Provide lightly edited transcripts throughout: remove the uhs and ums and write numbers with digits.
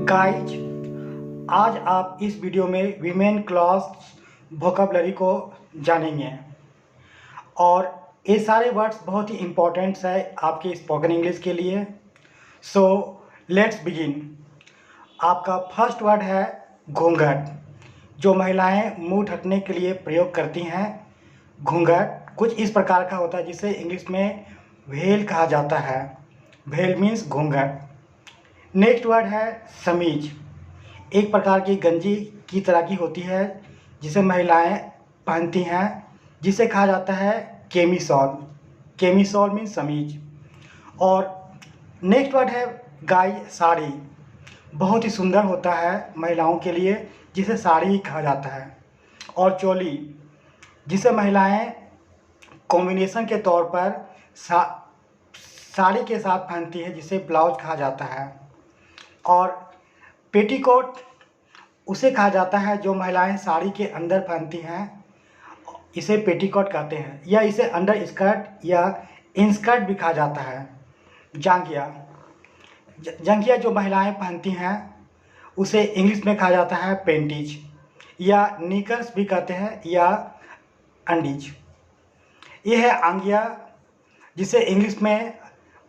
Guys, आज आप इस वीडियो में वीमेन क्लॉज वोकैबुलरी को जानेंगे और ये सारे वर्ड्स बहुत ही इम्पोर्टेंट्स है आपके स्पोकन इंग्लिश के लिए। So let's begin. आपका फर्स्ट वर्ड है घूंघट, जो महिलाएं मुंह ढकने के लिए प्रयोग करती हैं। घूंघट कुछ इस प्रकार का होता है जिसे इंग्लिश में वेल कहा जाता है। वेल मीन्स घूंघट। नेक्स्ट वर्ड है समीज, एक प्रकार की गंजी की तरह की होती है जिसे महिलाएं पहनती हैं, जिसे कहा जाता है केमीसॉल। केमीसॉल मीन्स समीज। और नेक्स्ट वर्ड है गाय, साड़ी, बहुत ही सुंदर होता है महिलाओं के लिए, जिसे साड़ी कहा जाता है। और चोली, जिसे महिलाएं कॉम्बिनेशन के तौर पर साड़ी के साथ पहनती है, जिसे ब्लाउज कहा जाता है। और पेटीकोट उसे कहा जाता है जो महिलाएं साड़ी के अंदर पहनती हैं, इसे पेटीकोट कहते हैं, या इसे अंडर स्कर्ट या इनस्कर्ट भी कहा जाता है। जांघिया, जंघिया जो महिलाएं पहनती हैं उसे इंग्लिश में कहा जाता है पेंटीज, या निकर्स भी कहते हैं, या अंडीज। यह है आंगिया, जिसे इंग्लिश में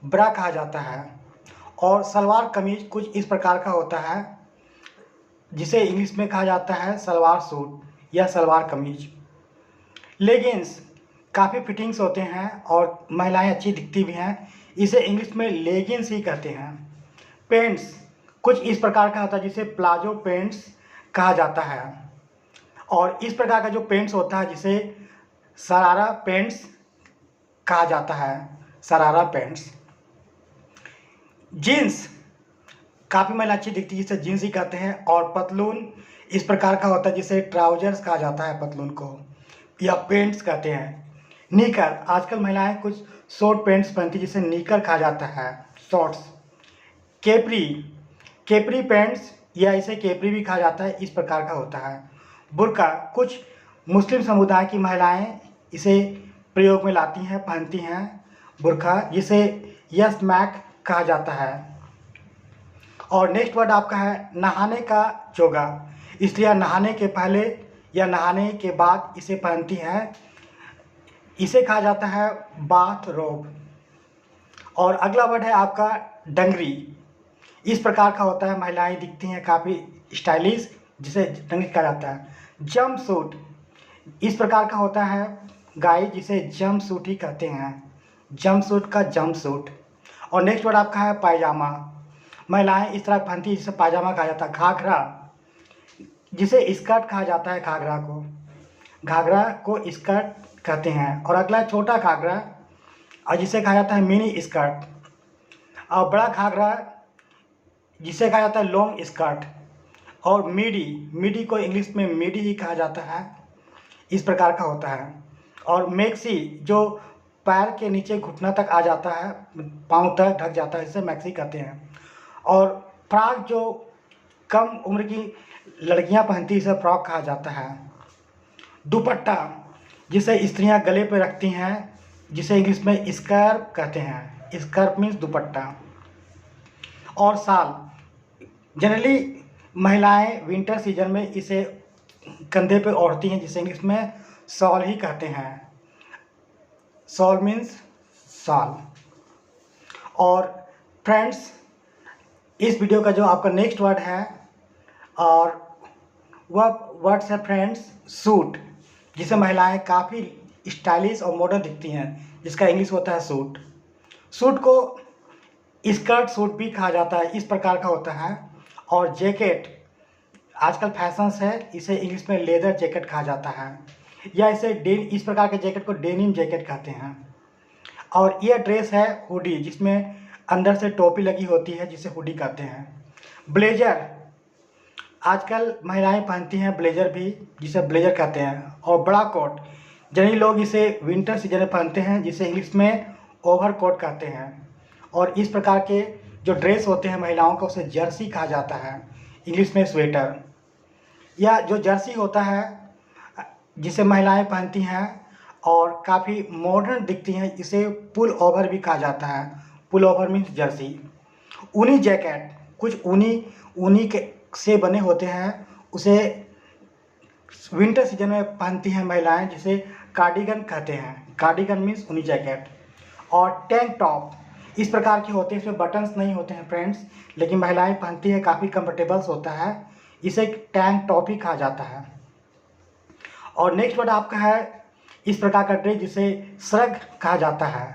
ब्रा कहा जाता है। और सलवार कमीज कुछ इस प्रकार का होता है जिसे इंग्लिश में कहा जाता है सलवार सूट या सलवार कमीज। लेगिंग्स काफ़ी फिटिंग्स होते हैं और महिलाएं अच्छी दिखती भी हैं, इसे इंग्लिश में लेगिंग्स ही कहते हैं। पेंट्स कुछ इस प्रकार का होता है जिसे प्लाजो पेंट्स कहा जाता है। और इस प्रकार का जो पेंट्स होता है जिसे शरारा पेंट्स कहा जाता है। शरारा पेंट्स। जीन्स काफ़ी महिला अच्छी दिखती है, जिसे जीन्स ही कहते हैं। और पतलून इस प्रकार का होता है जिसे ट्राउजर्स कहा जाता है, पतलून को, या पेंट्स कहते हैं। निकर, आजकल महिलाएं कुछ शॉर्ट पेंट्स पहनती है जिसे निकर कहा जाता है, शॉर्ट्स। केपरी, केपरी पेंट्स या इसे केपरी भी कहा जाता है, इस प्रकार का होता है। बुर्का, कुछ मुस्लिम समुदाय की महिलाएं इसे प्रयोग में लाती हैं, पहनती हैं, बुर्का, जिसे यस्मैक कहा जाता है। और नेक्स्ट वर्ड आपका है नहाने का चोगा। स्त्रियां नहाने के पहले या नहाने के बाद इसे पहनती हैं, इसे कहा जाता है बाथ रोब। और अगला वर्ड है आपका डंगरी, इस प्रकार का होता है, महिलाएं दिखती हैं काफ़ी स्टाइलिश, जिसे डंगरी कहा जाता है। जंप सूट इस प्रकार का होता है गाय, जिसे जंप सूट ही कहते हैं, जंप सूट का जंप सूट। और नेक्स्ट वर्ड आपका है पायजामा, महिलाएं इस तरह पहनती है जिसे पायजामा कहा जाता है। घाघरा, जिसे स्कर्ट कहा जाता है, घाघरा को, घाघरा को स्कर्ट कहते हैं। और अगला छोटा घाघरा, और जिसे कहा जाता है मिनी स्कर्ट। और बड़ा घाघरा जिसे कहा जाता है लॉन्ग स्कर्ट। और मिडी, मिडी को इंग्लिश में मिडी ही कहा जाता है, इस प्रकार का होता है। और मैक्सी, जो पैर के नीचे घुटना तक आ जाता है, पाँव तक ढक जाता है, इसे मैक्सी कहते हैं। और फ्रॉक, जो कम उम्र की लड़कियां पहनती है, इसे फ्रॉक कहा जाता है। दुपट्टा, जिसे स्त्रियां गले पर रखती हैं, जिसे इंग्लिश में स्कार्फ कहते हैं, स्कार्फ मीन्स दुपट्टा। और शाल, जनरली महिलाएं विंटर सीजन में इसे कंधे पे ओढ़ती हैं, जिसे इंग्लिश में शॉल ही कहते हैं, शॉल मीन्स शाल। और फ्रेंड्स, इस वीडियो का जो आपका नेक्स्ट वर्ड है, और वह वर्ड्स है फ्रेंड्स सूट, जिसे महिलाएं काफ़ी स्टाइलिश और मॉडर्न दिखती हैं, जिसका इंग्लिश होता है सूट। सूट को स्कर्ट सूट भी कहा जाता है, इस प्रकार का होता है। और जैकेट आजकल फैशंस है, इसे इंग्लिश में लेदर जैकेट कहा जाता है, या इसे इस प्रकार के जैकेट को डेनिम जैकेट कहते हैं। और यह ड्रेस है हुडी, जिसमें अंदर से टोपी लगी होती है, जिसे हुडी कहते हैं। ब्लेजर, आजकल महिलाएं पहनती हैं ब्लेजर भी, जिसे ब्लेजर कहते हैं। और बड़ा कोट, जनरली लोग इसे विंटर सीजन में पहनते हैं, जिसे इंग्लिश में ओवर कोट कहते हैं। और इस प्रकार के जो ड्रेस होते हैं महिलाओं का, उसे जर्सी कहा जाता है, इंग्लिश में स्वेटर। या जो जर्सी होता है जिसे महिलाएं पहनती हैं और काफ़ी मॉडर्न दिखती हैं, इसे पुल ओवर भी कहा जाता है, पुल ओवर मीन्स जर्सी। ऊनी जैकेट, कुछ ऊनी के से बने होते हैं, उसे विंटर सीजन में पहनती हैं महिलाएं, जिसे कार्डिगन कहते हैं। कार्डिगन मीन्स ऊनी जैकेट। और टैंक टॉप इस प्रकार के होते हैं, इसमें बटन्स नहीं होते हैं फ्रेंड्स, लेकिन महिलाएं पहनती हैं, काफ़ी कंफर्टेबल्स होता है, इसे टैंक टॉप ही कहा जाता है। और नेक्स्ट वर्ड आपका है इस प्रकार का ड्रेस जिसे श्रग कहा जाता है।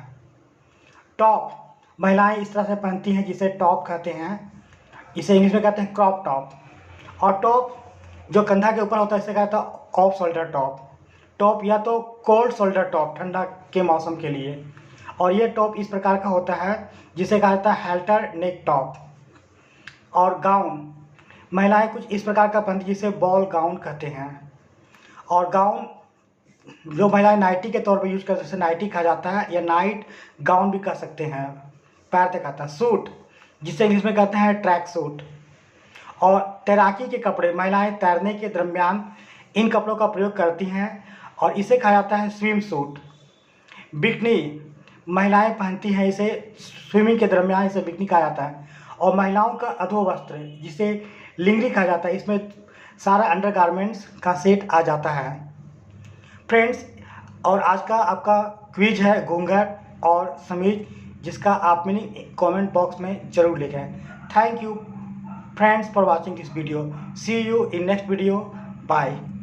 टॉप महिलाएं इस तरह से पहनती हैं जिसे टॉप कहते हैं, इसे इंग्लिश में कहते हैं क्रॉप टॉप। और टॉप जो कंधा के ऊपर होता है इसे कहता है ऑफ शोल्डर टॉप। टॉप या तो कोल्ड शोल्डर टॉप, ठंडा के मौसम के लिए। और ये टॉप इस प्रकार का होता है जिसे कहा जाता है हेल्टर नेक टॉप। और गाउन महिलाएं कुछ इस प्रकार का पहनती जिसे बॉल गाउन कहते हैं। और गाउन जो महिलाएं नाइटी के तौर पर यूज करते हैं उसे नाइटी कहा जाता है, या नाइट गाउन भी कह सकते हैं, पैर तक आता है। सूट जिसे इंग्लिश में कहते हैं ट्रैक सूट। और तैराकी के कपड़े महिलाएं तैरने के दरमियान इन कपड़ों का प्रयोग करती हैं और इसे कहा जाता है स्विम सूट। बिकनी महिलाएं पहनती हैं, इसे स्विमिंग के दरमियान इसे बिकनी कहा जाता है। और महिलाओं का अधो वस्त्र जिसे लिंगरी कहा जाता है, इसमें सारा अंडरगारमेंट्स का सेट आ जाता है फ्रेंड्स। और आज का आपका क्विज है घूंघट और समीज, जिसका आप मीनिंग कमेंट बॉक्स में ज़रूर लिखें। Thank you friends for watching this video. See you in next video. Bye.